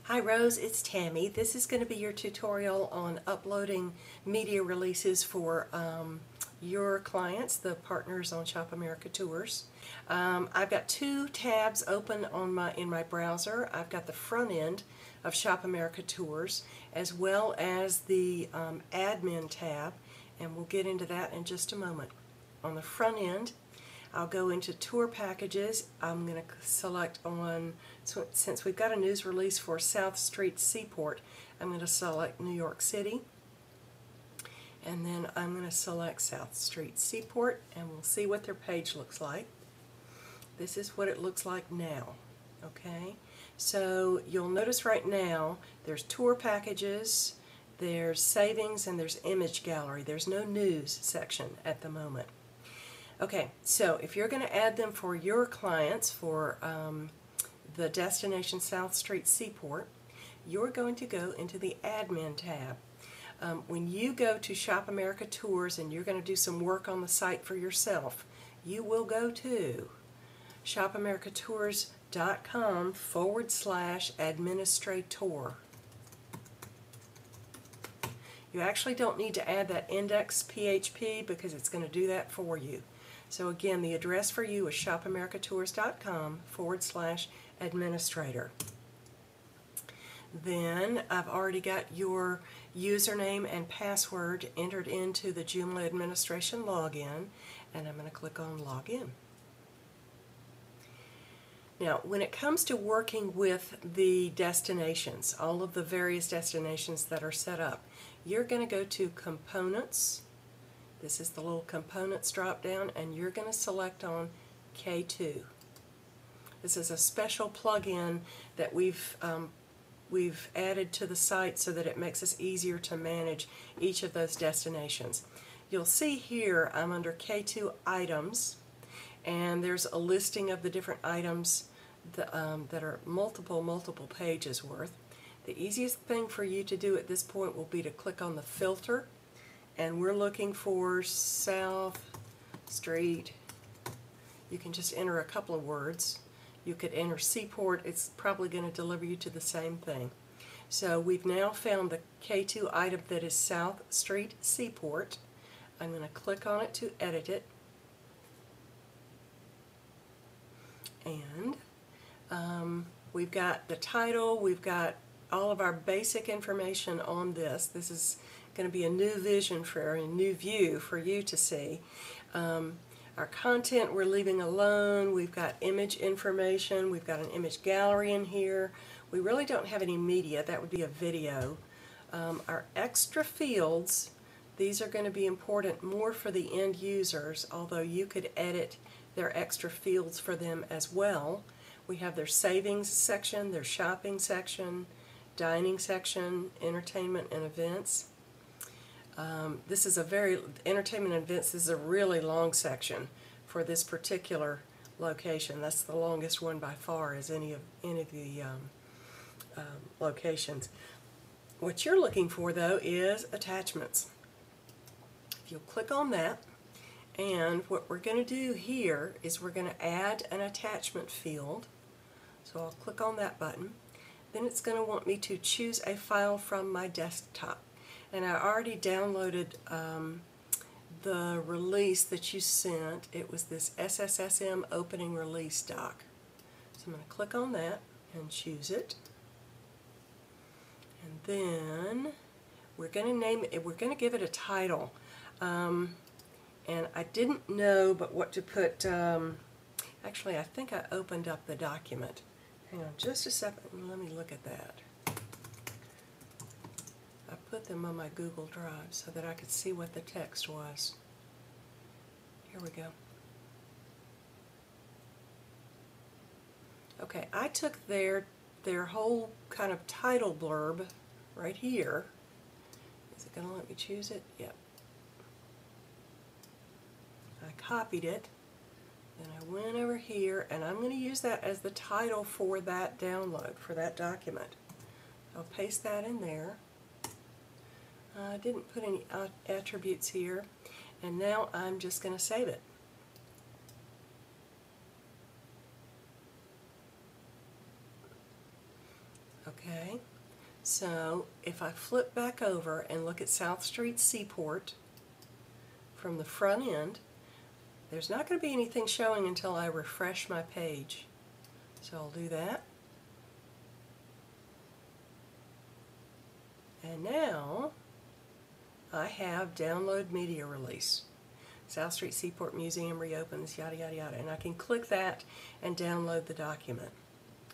Hi Rose, it's Tammy. This is going to be your tutorial on uploading media releases for your clients, the partners on Shop America Tours. I've got two tabs open on in my browser. I've got the front end of Shop America Tours as well as the admin tab, and we'll get into that in just a moment. On the front end, I'll go into tour packages. I'm going to select on, since we've got a news release for South Street Seaport, I'm going to select New York City, and then I'm going to select South Street Seaport, and we'll see what their page looks like. This is what it looks like now. Okay, so you'll notice right now there's tour packages, there's savings, and there's image gallery. There's no news section at the moment. Okay, so if you're going to add them for your clients for the destination South Street Seaport, you're going to go into the admin tab. When you go to Shop America Tours and you're going to do some work on the site for yourself, you will go to shopamericatours.com/administrator. You actually don't need to add that index PHP because it's going to do that for you. So again, the address for you is shopamericatours.com/administrator. Then I've already got your username and password entered into the Joomla administration login, and I'm going to click on Login. Now, when it comes to working with the destinations, all of the various destinations that are set up, you're going to go to Components. This is the little Components drop down, and you're going to select on K2. This is a special plugin that we've added to the site so that it makes us easier to manage each of those destinations. You'll see here I'm under K2 Items, and there's a listing of the different items that are multiple pages worth. The easiest thing for you to do at this point will be to click on the filter, and we're looking for South Street. You can just enter a couple of words. You could enter Seaport. It's probably going to deliver you to the same thing. So we've now found the K2 item that is South Street Seaport. I'm going to click on it to edit it. And we've got the title, we've got all of our basic information on this. This is going to be a new vision for a new view for you to see. Our content we're leaving alone. We've got image information. We've got an image gallery in here. We really don't have any media. That would be a video. Our extra fields, these are going to be important more for the end users, although you could edit their extra fields for them as well. We have their savings section, their shopping section, dining section, entertainment and events. This is a entertainment and events is a really long section for this particular location. That's the longest one by far as any of the locations. What you're looking for though is attachments. If you'll click on that, and what we're going to do here is we're going to add an attachment field. So I'll click on that button. Then it's going to want me to choose a file from my desktop. And I already downloaded the release that you sent. It was this SSSM opening release doc. So I'm going to click on that and choose it. And then we're going to name it, we're going to give it a title. And I didn't know but what to put. Actually, I think I opened up the document. Hang on just a second, let me look at that. I put them on my Google Drive so that I could see what the text was. Here we go. Okay, I took their whole kind of title blurb right here. Is it going to let me choose it? Yep. I copied it, then I went over here, and I'm going to use that as the title for that download, for that document. I'll paste that in there. I didn't put any attributes here, and now I'm just going to save it. Okay, so if I flip back over and look at South Street Seaport from the front end, there's not going to be anything showing until I refresh my page. So I'll do that. And now I have download media release. South Street Seaport Museum reopens, yada yada yada. And I can click that and download the document.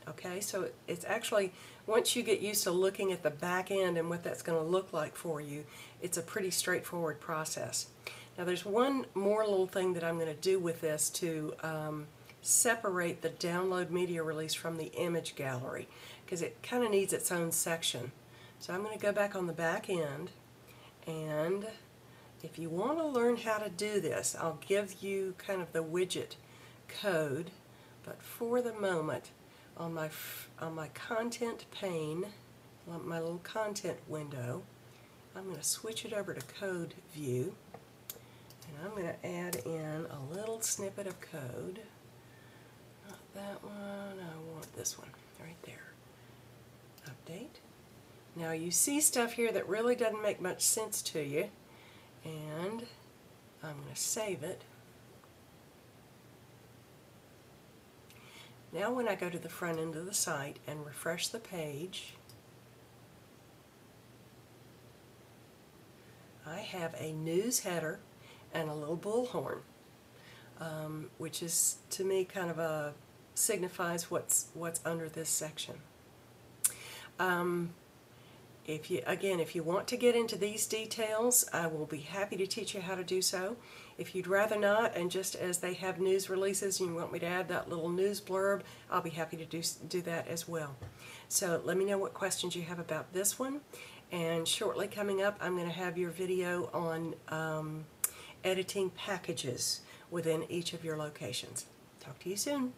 Okay, so it's actually, once you get used to looking at the back end and what that's going to look like for you, it's a pretty straightforward process. Now there's one more little thing that I'm going to do with this to separate the download media release from the image gallery, because it kind of needs its own section. So I'm going to go back on the back end, and if you want to learn how to do this, I'll give you kind of the widget code, but for the moment, on my content pane, my little content window, I'm going to switch it over to code view, and I'm going to add in a little snippet of code. Not that one, I want this one right there. Update. Now you see stuff here that really doesn't make much sense to you, and I'm going to save it. Now when I go to the front end of the site and refresh the page, I have a news header and a little bullhorn, which is to me kind of signifies what's under this section. If you want to get into these details, I will be happy to teach you how to do so. If you'd rather not, and just as they have news releases and you want me to add that little news blurb, I'll be happy to do that as well. So let me know what questions you have about this one, and shortly coming up I'm going to have your video on editing packages within each of your locations. Talk to you soon.